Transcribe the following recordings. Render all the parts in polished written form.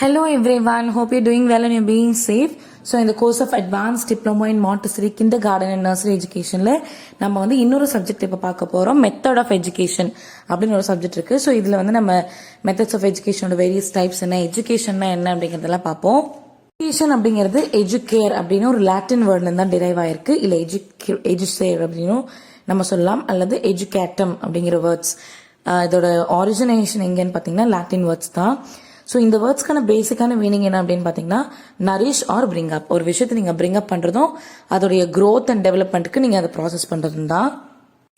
Hello everyone, hope you're doing well and you're being safe. So in the course of Advanced Diploma in Montessori Kindergarten and Nursery Educationல நம்ம வந்து இன்னொரு subject இப்போ பார்க்க போறோம், method of education அப்படின்னு ஒரு subject இருக்கு. ஸோ இதுல வந்து நம்ம மெத்தட்ஸ் ஆஃப் எஜுகேஷனோட வேரியஸ் டைப்ஸ் என்ன, எஜுகேஷன்னா என்ன அப்படிங்கறதெல்லாம் பார்ப்போம். எஜுகேஷன் அப்படிங்கிறது எஜுகேர் அப்படின்னு ஒரு லாட்டின் வேர்ட்ல தான் டிரைவ் ஆயிருக்கு. இல்ல எஜுசேர் அப்படின்னு நம்ம சொல்லலாம், அல்லது எஜுகேட்டம் அப்படிங்கிற வேர்ட்ஸ். இதோட ஒரிஜினேஷன் எங்கன்னு பாத்தீங்கன்னா லாட்டின் வேர்ட்ஸ் தான். ஸோ இந்த வேர்ட்ஸ்க்கான பேசிக்கான மீனிங் என்ன அப்படின்னு பார்த்தீங்கன்னா, நரிஷ் ஆர் பிரிங் அப். ஒரு விஷயத்தை நீங்கள் பிரிங் அப் பண்ணுறதும் அதோடைய க்ரோத் அண்ட் டெவலப்மெண்ட்டுக்கு நீங்கள் அதை ப்ராசஸ் பண்ணுறதும் தான்.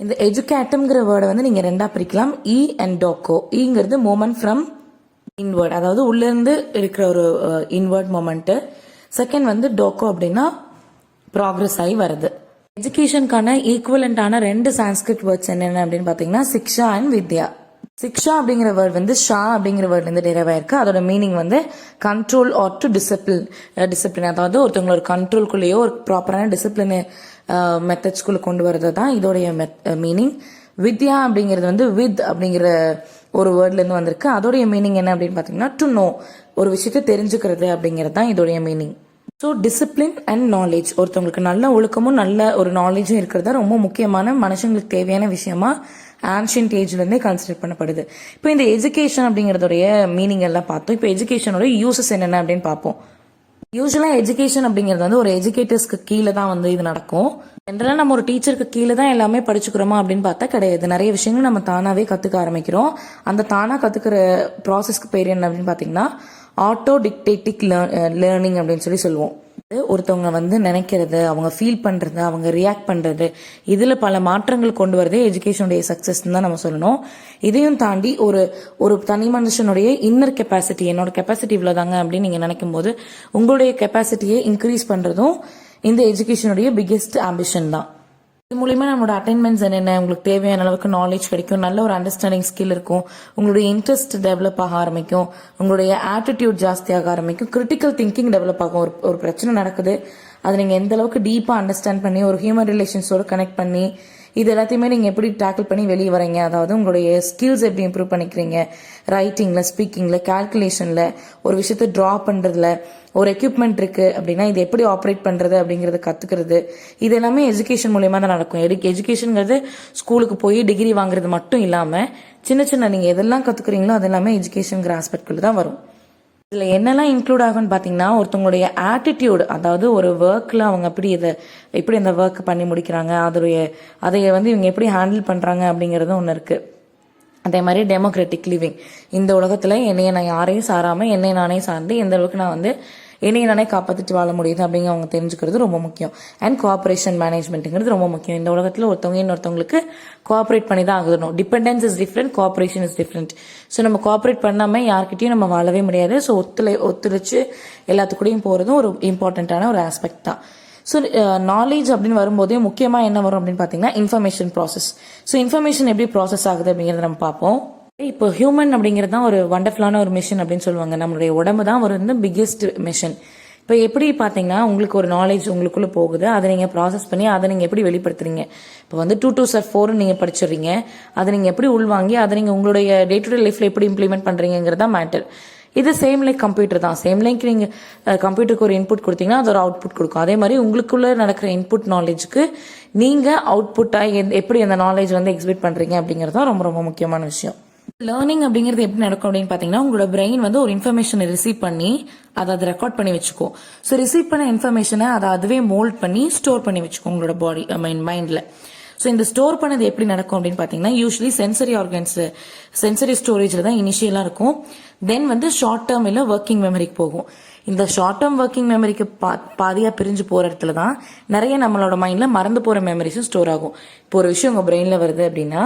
இந்த எஜுகேட்டம்ங்கிற வேர்டை வந்து நீங்கள் ரெண்டாக பிரிக்கலாம், இ அண்ட் டோக்கோ. இங்கிறது மூமெண்ட் ஃப்ரம் இன்வர்ட், அதாவது உள்ளேருந்து இருக்கிற ஒரு இன்வர்ட் மூமெண்ட்டு. செகண்ட் வந்து டோக்கோ அப்படின்னா ப்ராக்ரஸ் ஆகி வருது. எஜுகேஷனுக்கான ஈக்குவலண்டான ரெண்டு சான்ஸ்கிரிட் வேர்ட்ஸ் என்னென்ன அப்படின்னு பார்த்தீங்கன்னா, சிக்ஷா அண்ட் வித்யா. சிக்ஷா அப்படிங்கிற வேர்ட் வந்து ஷா அப்படிங்கிற வேர்ட்ல இருந்து டெரைவ் ஆயிருக்கு. அதோட மீனிங் வந்து கண்ட்ரோல் ஆர் டு டிசிப்ளின், அதாவது ஒருத்தவங்களோட கண்ட்ரோல்குள்ளேயோ ஒரு ப்ராப்பரான டிசிப்ளின் மெத்தட்ஸ்குள்ள கொண்டு வரது தான் இதோடைய மீனிங். வித்யா அப்படிங்கிறது வந்து வித் அப்படிங்கிற ஒரு வேர்ட்ல இருந்து வந்திருக்கு. அதோடைய மீனிங் என்ன அப்படின்னு பாத்தீங்கன்னா, டு நோ, ஒரு விஷயத்தை தெரிஞ்சுக்கிறது அப்படிங்கிறது தான் இதோடைய meaning. So discipline and knowledge, ஒருத்தவங்களுக்கு நல்ல ஒழுக்கமும் நல்ல ஒரு நாலேஜும் இருக்கிறதா ரொம்ப முக்கியமான மனுஷங்களுக்கு தேவையான விஷயமா ஆன்ஷியன்ட் ஏஜ்ல இருந்தே கன்சிடர் பண்ணப்படுது. இப்போ இந்த எஜுகேஷன் அப்படிங்கறதுடைய மீனிங் எல்லாம் பார்த்தோம். இப்போ எஜுகேஷனோட யூசஸ் என்னென்ன அப்படின்னு பார்ப்போம். யூஸ்வலா எஜுகேஷன் அப்படிங்கிறது வந்து ஒரு எஜுகேட்டர்ஸ்க்கு கீழே தான் வந்து இது நடக்கும். ஜென்ரலா நம்ம ஒரு டீச்சருக்கு கீழே தான் எல்லாமே படிச்சுக்கிறோமா அப்படின்னு பார்த்தா கிடையாது. நிறைய விஷயங்கள் நம்ம தானாவே கத்துக்க ஆரம்பிக்கிறோம். அந்த தானா கத்துக்கிற ப்ராசஸ்க்கு பேர் என்ன அப்படின்னு பாத்தீங்கன்னா, ஆட்டோ டிக்டேட்டிக் லேர்னிங் அப்படின்னு சொல்லுவோம். ஒருத்தவங்க வந்து நினைக்கிறது, அவங்க ஃபீல் பண்றது, அவங்க ரியாக்ட் பண்றது, இதுல பல மாற்றங்கள் கொண்டு வரதே எஜுகேஷனுடைய சக்சஸ் தான் நம்ம சொல்லணும். இதையும் தாண்டி ஒரு தனி மனுஷனுடைய இன்னர் கெப்பாசிட்டி, என்னோட கெப்பாசிட்டி இவ்வளவுதாங்க அப்படின்னு நீங்க நினைக்கும் போது உங்களுடைய கெப்பாசிட்டியை இன்க்ரீஸ் பண்றதும் இந்த எஜுகேஷனுடைய பிக்கெஸ்ட் ஆம்பிஷன் தான். இது மூலியமா நம்மளோட அட்டைன்மெண்ட்ஸ் என்னென்ன, உங்களுக்கு தேவையான அளவுக்கு நாலேஜ் கிடைக்கும், நல்ல ஒரு அண்டர்ஸ்டாண்டிங் ஸ்கில் இருக்கும், உங்களுடைய இன்ட்ரெஸ்ட் டெவலப் ஆக ஆரம்பிக்கும், உங்களுடைய ஆட்டிடியூட் ஜாஸ்தியாக ஆரம்பிக்கும், கிரிட்டிக்கல் திங்கிங் டெவலப் ஆகும். ஒரு பிரச்சனை நடக்குது, அதை நீங்க எந்த அளவுக்கு டீப்பா அண்டர்ஸ்டாண்ட் பண்ணி ஒரு ஹியூமன் ரிலேஷன்ஸோட கனெக்ட் பண்ணி இது எல்லாத்தையுமே நீங்க எப்படி டேக்கிள் பண்ணி வெளியே வரீங்க, அதாவது உங்களுடைய ஸ்கில்ஸ் எப்படி இம்ப்ரூவ் பண்ணிக்கிறீங்க, ரைட்டிங்ல, ஸ்பீக்கிங்ல, கால்குலேஷன்ல, ஒரு விஷயத்த டிரா பண்றதுல, ஒரு எக்யூப்மெண்ட் இருக்கு அப்படின்னா இது எப்படி ஆப்ரேட் பண்றது அப்படிங்கறத கத்துக்கிறது, இது எல்லாமே எஜுகேஷன் மூலியமா தான் நடக்கும். எஜுகேஷன்ங்கிறது ஸ்கூலுக்கு போய் டிகிரி வாங்குறது மட்டும் இல்லாம சின்ன சின்ன நீங்க எதெல்லாம் கத்துக்கிறீங்களோ அது எல்லாமே எஜுகேஷன்ங்கிற ஆஸ்பெக்ட்குள்ள தான் வரும். இதுல என்னெல்லாம் இன்க்ளூட் ஆகும்னு பாத்தீங்கன்னா, ஒருத்தவங்களுடைய ஆட்டிடியூட், அதாவது ஒரு ஒர்க்ல அவங்க எப்படி அந்த ஒர்க் பண்ணி முடிக்கிறாங்க, அதை வந்து இவங்க எப்படி ஹேண்டில் பண்றாங்க அப்படிங்கறதும் ஒண்ணு இருக்கு. அதே மாதிரி டெமோக்ராட்டிக் லிவிங், இந்த உலகத்துல என்னைய நான் யாரையும் சாராம என்னை நானே சார்ந்து எந்த அளவுக்கு நான் வந்து என்னைய நானே காப்பாத்திட்டு வாழ முடியுது அப்படிங்க அவங்க தெரிஞ்சுக்கிறது ரொம்ப முக்கியம். அண்ட் கோஆபரேஷன் மேனேஜ்மெண்ட்ங்கிறது ரொம்ப முக்கியம். இந்த உலகத்துல ஒருத்தவங்க இன்னொருத்தவங்களுக்கு கோஆபரேட் பண்ணி தான் ஆகணும். Dependence is different, cooperation is different. So நம்ம கோஆபரேட் பண்ணாம யார்கிட்டயும் நம்ம வாழவே முடியாது. ஸோ ஒத்துழைச்சு எல்லாத்துக்கூடயும் போறதும் ஒரு இம்பார்ட்டன்டான ஒரு ஆஸ்பெக்ட் தான். ஸோ நாலேஜ் அப்படின்னு வரும்போதே முக்கியமா என்ன வரும் அப்படின்னு பாத்தீங்கன்னா, இன்ஃபர்மேஷன் ப்ராசஸ். ஸோ இன்ஃபர்மேஷன் எப்படி ப்ராசஸ் ஆகுது அப்படிங்கறத நம்ம பார்ப்போம். இப்போ ஹியூமன் அப்படிங்கிறது தான் ஒரு வண்டர்ஃபுல்லான ஒரு மிஷின் அப்படின்னு சொல்லுவாங்க. நம்மளுடைய உடம்பு தான் ஒரு பிக்கெஸ்ட் மிஷின். இப்போ எப்படி பாத்தீங்கன்னா, உங்களுக்கு ஒரு நாலேஜ் உங்களுக்குள்ள போகுது, அதை நீங்க ப்ராசஸ் பண்ணி அதை நீங்க எப்படி வெளிப்படுத்துறீங்க. இப்போ வந்து 2 2 4 நீங்க படிச்சிடுறீங்க, அதை நீங்க எப்படி உள்வாங்கி அதை நீங்க உங்களுடைய டே டு டே லைஃப்ல எப்படி இம்ப்ளிமெண்ட் பண்றீங்கிறதா மேட்டர். இது சேம் லைக் கம்ப்யூட்டர் தான். சேம் லைக் நீங்க கம்ப்யூட்டருக்கு ஒரு இன்புட் கொடுத்தீங்கன்னா அது ஒரு அவுட்புட் கொடுக்கும். அதே மாதிரி உங்களுக்குள்ள நடக்கிற இன்புட் நாலேஜுக்கு நீங்க அவுட்புட்டா எப்படி அந்த நாலேஜ் வந்து எக்ஸிபிட் பண்றீங்க அப்படிங்கறது ரொம்ப ரொம்ப முக்கியமான விஷயம். லேர்னிங் அப்படிங்கிறது எப்படி நடக்கும் அப்படின்னு பாத்தீங்கன்னா, உங்களோட பிரெயின் வந்து ஒரு இன்ஃபர்மேஷனை ரிசீவ் பண்ணி அதை ரெக்கார்ட் பண்ணி வச்சுக்கோ. ஸோ ரிசீவ் பண்ண இன்ஃபர்மேஷனை அதை அதுவே மோல்ட் பண்ணி ஸ்டோர் பண்ணி வச்சுக்கோ உங்களோட பாடி மைண்ட்ல. ஸோ இந்த ஸ்டோர் பண்ணது எப்படி நடக்கும் அப்படின்னு பாத்தீங்கன்னா, யூஸ்வலி சென்சரி ஸ்டோரேஜ்ல தான் இனிஷியலா இருக்கும். தென் வந்து ஷார்ட் டேர்ம் இல்ல ஒர்க்கிங் மெமரிக்கு போகும். இந்த ஷார்ட் டேர்ம் ஒர்க்கிங் மெமரிக்கு பாதியா பிரிஞ்சு போற இடத்துல தான் நிறைய நம்மளோட மைண்ட்ல மறந்து போற மெமரிஸும் ஸ்டோர் ஆகும். இப்போ ஒரு விஷயம் உங்க பிரெயின்ல வருது அப்படின்னா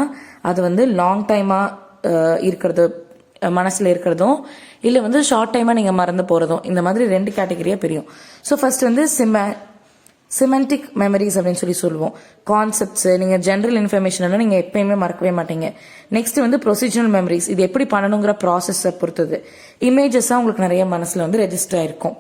அது வந்து லாங் டைமா இருக்கிறது, மனசுல இருக்கிறதும் இல்ல வந்து ஷார்ட் டைமா நீங்க மறந்து போறதும், இந்த மாதிரி 2 கேட்டகரியா பிரியும். ஸோ ஃபர்ஸ்ட் வந்து சிமெண்டிக் மெமரிஸ் அப்படின்னு சொல்லுவோம். கான்செப்ட்ஸ், நீங்க ஜெனரல் இன்ஃபர்மேஷன் எல்லாம் நீங்க எப்பயுமே மறக்கவே மாட்டீங்க. நெக்ஸ்ட் வந்து ப்ரொசீஜரல் மெமரிஸ், இது எப்படி பண்ணணுங்கிற ப்ராசஸ் பொறுத்தது. இமேஜஸா உங்களுக்கு நிறைய மனசுல வந்து ரெஜிஸ்டர் ஆயிருக்கும்.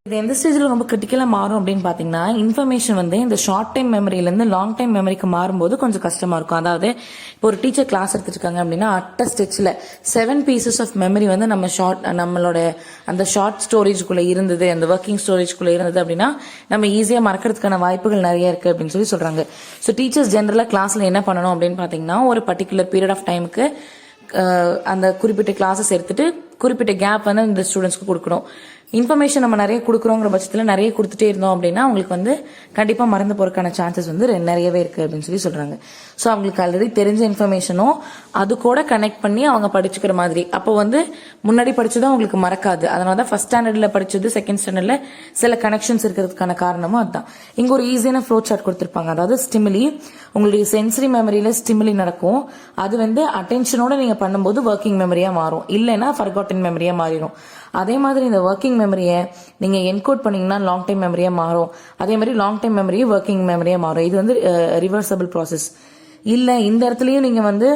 இது எந்த ஸ்டேஜில் ரொம்ப கிரிட்டிக்கலாக மாறும் அப்படின்னு பார்த்தீங்கன்னா, இன்ஃபர்மேஷன் வந்து இந்த ஷார்ட் டைம் மெமரியிலேருந்து லாங் டைம் மெமரிக்கு மாறும்போது கொஞ்சம் கஷ்டமாக இருக்கும். அதாவது இப்போ ஒரு டீச்சர் கிளாஸ் எடுத்துருக்காங்க அப்படின்னா அட்ட ஸ்டெச்சில் 7 பீசஸ் ஆஃப் மெமரி வந்து நம்மளோட அந்த ஷார்ட் ஸ்டோரேஜ்குள்ளே இருந்தது, அந்த ஒர்க்கிங் ஸ்டோரேஜ்குள்ளே இருந்தது அப்படின்னா நம்ம ஈஸியாக மறக்கிறதுக்கான வாய்ப்புகள் நிறைய இருக்குது அப்படின்னு சொல்லி சொல்கிறாங்க. ஸோ டீச்சர்ஸ் ஜென்ரலாக கிளாஸில் என்ன பண்ணணும் அப்படின்னு பார்த்தீங்கன்னா, ஒரு பர்டிகுலர் பீரியட் ஆஃப் டைமுக்கு அந்த குறிப்பிட்ட கிளாஸஸ் எடுத்துட்டு குறிப்பிட்ட கேப் வந்து இந்த ஸ்டூடெண்ட்ஸ்க்கு கொடுக்கணும். இன்ஃபர்மேஷன் நம்ம நிறைய கொடுக்குறோங்கிற பட்சத்தில் நிறைய கொடுத்துட்டே இருந்தோம் அப்படின்னா அவங்களுக்கு வந்து கண்டிப்பாக மறந்து போறதுக்கான சான்சஸ் வந்து நிறையவே இருக்கு அப்படின்னு சொல்லி சொல்றாங்க. ஸோ அவங்களுக்கு ஆல்ரெடி தெரிஞ்ச இன்ஃபர்மேஷனும் அது கூட கனெக்ட் பண்ணி அவங்க படிச்சுக்கிற மாதிரி. அப்போ வந்து முன்னாடி படிச்சதும் அவங்களுக்கு மறக்காது. அதனால தான் ஃபர்ஸ்ட் ஸ்டாண்டர்ட்ல படிச்சது செகண்ட் ஸ்டாண்டர்ட்ல சில கனெக்ஷன்ஸ் இருக்கிறதுக்கான காரணமும் அதுதான். இங்க ஒரு ஈஸியான ஃப்ளோ சார்ட் கொடுத்துருப்பாங்க. அதாவது ஸ்டிமுலி, உங்களுடைய சென்சரி மெமரியில ஸ்டிமுலி நடக்கும். அது வந்து அட்டென்ஷனோட நீங்க பண்ணும்போது ஒர்க்கிங் மெமரியா மாறும், இல்லைன்னா ஃபர்காட்டன் மெமரியா மாறிடும். அதே மாதிரி இந்த ஒர்க்கிங் மெமரியை நீங்க என்கோட் பண்ணீங்கன்னா லாங் டைம் மெமரியா மாறும். அதே மாதிரி லாங் டைம் மெமரியும் ஒர்க்கிங் மெமரியா மாறும். இது வந்து ரிவர்சபிள் ப்ராசஸ். இல்ல இந்த இடத்துலயும் நீங்க வந்து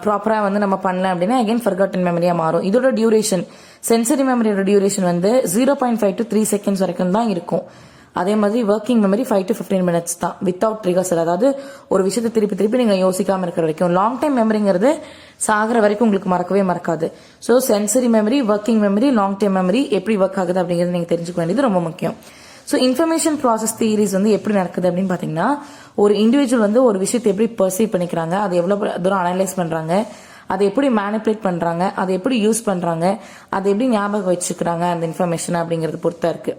ப்ராப்பரா வந்து நம்ம பண்ணல அப்படின்னா அகைன் ஃபர்காட்டன் மெமரியா மாறும். இதோட டியூரேஷன், சென்சரி மெமரியோட டியூரேஷன் வந்து 0.5 to 3 seconds வரைக்கும் தான் இருக்கும். அதே மாதிரி ஒர்க்கிங் மெமரி 5 to 15 minutes தான் வித்தவுட் ரிகர்சல். அதாவது ஒரு விஷயத்தை திருப்பி திருப்பி நீங்க யோசிக்காம இருக்கிற வரைக்கும். லாங் டைம் மெமரிங்கிறது சாகிற வரைக்கும் உங்களுக்கு மறக்கவே மறக்காது. So sensory memory, working memory, long time memory எப்படி ஒர்க் ஆகுது அப்படிங்கிறது நீங்க தெரிஞ்சுக்க வேண்டியது ரொம்ப முக்கியம். ஸோ இன்ஃபர்மேஷன் ப்ராசஸ் தியரிஸ் வந்து எப்படி நடக்குது அப்படின்னு பாத்தீங்கன்னா, ஒரு இண்டிவிஜுவல் வந்து ஒரு விஷயத்தை எப்படி பர்சீவ் பண்ணிக்கிறாங்க, அதை எவ்வளவு தூரம் அனலைஸ் பண்றாங்க, அதை எப்படி மேனிபுலேட் பண்றாங்க, அதை எப்படி யூஸ் பண்றாங்க, அதை எப்படி ஞாபகம் வச்சுக்கிறாங்க அந்த இன்ஃபர்மேஷன் அப்படிங்கிறது பொறுத்தா இருக்கு.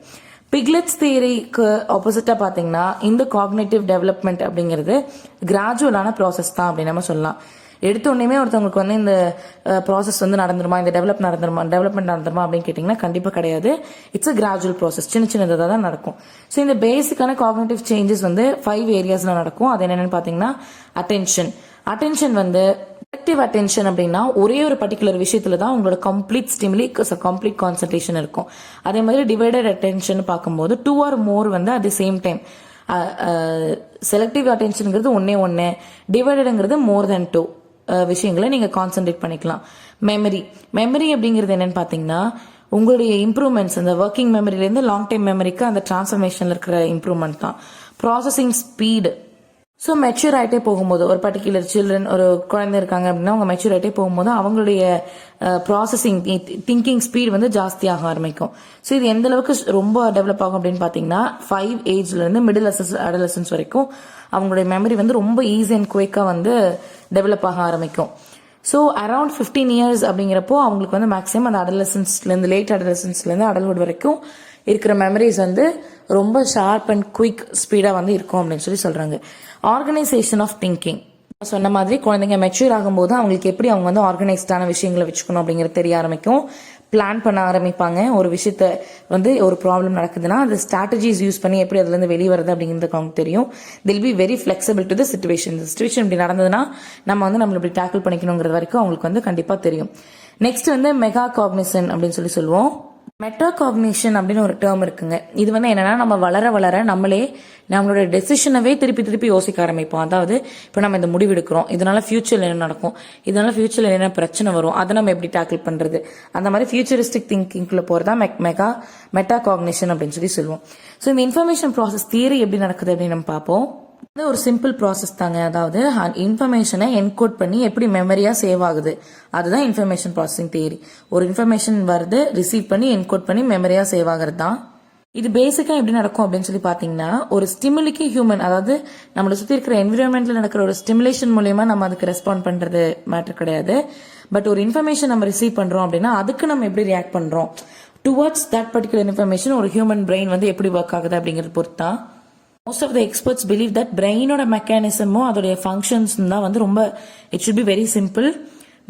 பிக்லெட்ஸ் தியரிக்கு ஆப்போசிட்டா பாத்தீங்கன்னா இந்த காக்னேட்டிவ் டெவலப்மெண்ட் அப்படிங்கிறது கிராஜுவலான ப்ராசஸ் தான் அப்படின்னு நம்ம சொல்லலாம். எடுத்த உடனே ஒருத்தவங்களுக்கு வந்து இந்த ப்ராசஸ் வந்து நடந்துருமா, இந்த டெவலப்மெண்ட் நடந்துருமா அப்படின்னு கேட்டீங்கன்னா கண்டிப்பா கிடையாது. இட்ஸ் அ கிராஜுவல் ப்ராசஸ், சின்ன சின்னதாக தான் நடக்கும். ஸோ இந்த பேசிக்கான காக்னேட்டிவ் சேஞ்சஸ் வந்து 5 ஏரியாஸ்ல நடக்கும். அது என்னன்னு பாத்தீங்கன்னா, அட்டென்ஷன் வந்து செலக்டிவ் அட்டென்ஷன் அப்படின்னா ஒரே ஒரு பர்டிகுலர் விஷயத்துல தான் உங்களோட கம்ப்ளீட் ஸ்டிமுலி, கம்ப்ளீட் கான்சன்ட்ரேஷன் இருக்கும். அதே மாதிரி டிவைடட் அட்டென்ஷன் பார்க்கும்போது 2 or more வந்து at the same time. Selective அட்டென்ஷன்ங்கிறது ஒன்னே, டிவைடட்ங்கிறது மோர் தென் 2 விஷயங்களை நீங்க கான்சென்ட்ரேட் பண்ணிக்கலாம். மெமரி அப்படிங்கிறது என்னன்னு பாத்தீங்கன்னா, உங்களுடைய இம்ப்ரூவ்மெண்ட்ஸ் அந்த ஒர்க்கிங் மெமரியில இருந்து லாங் டைம் மெமரிக்கு அந்த டிரான்ஸ்ஃபர்மேஷன்ல இருக்கிற இம்ப்ரூவ்மெண்ட் தான். Processing speed. ஸோ மெச்சூர் ஆகிட்டே போகும்போது ஒரு பர்டிகுலர் சில்ட்ரன், ஒரு குழந்தை இருக்காங்க அப்படின்னா அவங்க மெச்சூர் ஆகிட்டே போகும்போது அவங்களுடைய ப்ராசஸிங் திங்கிங் ஸ்பீட் வந்து ஜாஸ்தியாக ஆரம்பிக்கும். ஸோ இது எந்த அளவுக்கு ரொம்ப டெவலப் ஆகும் அப்படின்னு பார்த்தீங்கன்னா, 5 ஏஜ்ல இருந்து மிடில் அடலசன்ஸ் வரைக்கும் அவங்களுடைய மெமரி வந்து ரொம்ப ஈஸி அண்ட் குயிக்காக வந்து டெவலப் ஆக ஆரம்பிக்கும். ஸோ அரௌண்ட் 15 years அப்படிங்கிறப்போ அவங்களுக்கு வந்து மேக்ஸிமம் அந்த அடலசன்ஸ்லேருந்து லேட் அடலசன்ஸ்லேருந்து அடல்வுட் வரைக்கும் இருக்கிற மெமரிஸ் வந்து ரொம்ப ஷார்ப் அண்ட் குயிக் ஸ்பீடாக வந்து இருக்கும் அப்படின்னு சொல்லி சொல்றாங்க. ஆர்கனைசேஷன் ஆஃப் திங்கிங் சொன்ன மாதிரி குழந்தைங்க மெச்சூர் ஆகும்போது அவங்களுக்கு எப்படி அவங்க வந்து ஆர்கனைஸ்டான விஷயங்களை வச்சுக்கணும் அப்படிங்கிறது தெரிய ஆரம்பிக்கும். பிளான் பண்ண ஆரம்பிப்பாங்க. ஒரு விஷயத்த வந்து ஒரு ப்ராப்ளம் நடக்குதுன்னா அந்த ஸ்ட்ராட்டஜிஸ் யூஸ் பண்ணி எப்படி அதுல இருந்து வெளியே வருது அப்படிங்கிறது அவங்களுக்கு தெரியும். தில் be very flexible to the situation. Situation இப்படி நடந்ததுன்னா நம்ம வந்து நம்மள இப்படி டேக்கிள் பண்ணிக்கணுங்கிறது வரைக்கும் அவங்களுக்கு வந்து கண்டிப்பா தெரியும். நெக்ஸ்ட் வந்து மெகா காக்னிஷன் அப்படின்னு சொல்லி சொல்லுவோம். மெட்டாகாக்னிஷன் அப்படின்னு ஒரு டேர்ம் இருக்குங்க. இது வந்து என்னன்னா, நம்ம வளர வளர நம்மளே நம்மளோட டெசிஷனவே திருப்பி திருப்பி யோசிக்க ஆரம்பிப்போம். அதாவது இப்போ நம்ம இந்த முடிவு எடுக்கிறோம், இதனால ஃபியூச்சர்ல என்ன நடக்கும், இதனால ஃபியூச்சர்ல என்ன பிரச்சனை வரும், அதை நம்ம எப்படி டேக்கிள் பண்றது, அந்த மாதிரி ஃபியூச்சரிஸ்டிக் திங்கிங்ல போறதா மெட்டாகாக்னிஷன் அப்படின்னு சொல்லி சொல்லுவோம். ஸோ இந்த இன்ஃபர்மேஷன் ப்ராசஸ் தியரி எப்படி நடக்குது அப்படின்னு நம்ம பார்ப்போம். ஒரு சிம்பிள் ப்ராசஸ் தாங்க. அதாவது இன்ஃபர்மேஷனை என்கோட் பண்ணி எப்படி மெமரியா சேவ் ஆகுது, அதுதான் இன்ஃபர்மேஷன் ப்ராசஸிங் தியரி. ஒரு இன்ஃபர்மேஷன் வருது, ரிசீவ் பண்ணி என்கோட் பண்ணி மெமரியா சேவ் ஆகிறது தான். இது பேசிக்கா எப்படி நடக்கும் அப்படின்னு சொல்லி பாத்தீங்கன்னா, ஒரு ஸ்டிமுலிக்கு ஹியூமன், அதாவது நம்மளை சுத்தி இருக்கிற என்விரான்மெண்ட்ல நடக்கிற ஒரு ஸ்டிமுலேஷன் மூலமா நம்ம அதுக்கு ரெஸ்பாண்ட் பண்றது மேட்டர் கிடையாது. பட் ஒரு இன்ஃபர்மேஷன் நம்ம ரிசீவ் பண்றோம் அப்படின்னா அதுக்கு நம்ம எப்படி ரியாக்ட் பண்றோம் டுவர்ட்ஸ் தட் பர்டிகுலர் இன்ஃபர்மேஷன், ஒரு ஹியூமன் பிரெயின் வந்து எப்படி ஒர்க் ஆகுது அப்படிங்கிறது பொறுத்தான். Most of the experts believe that பிரெயினோட மெக்கானிசமும் அதோடைய ஃபங்க்ஷன்ஸ் தான் வந்து ரொம்ப it should be very simple,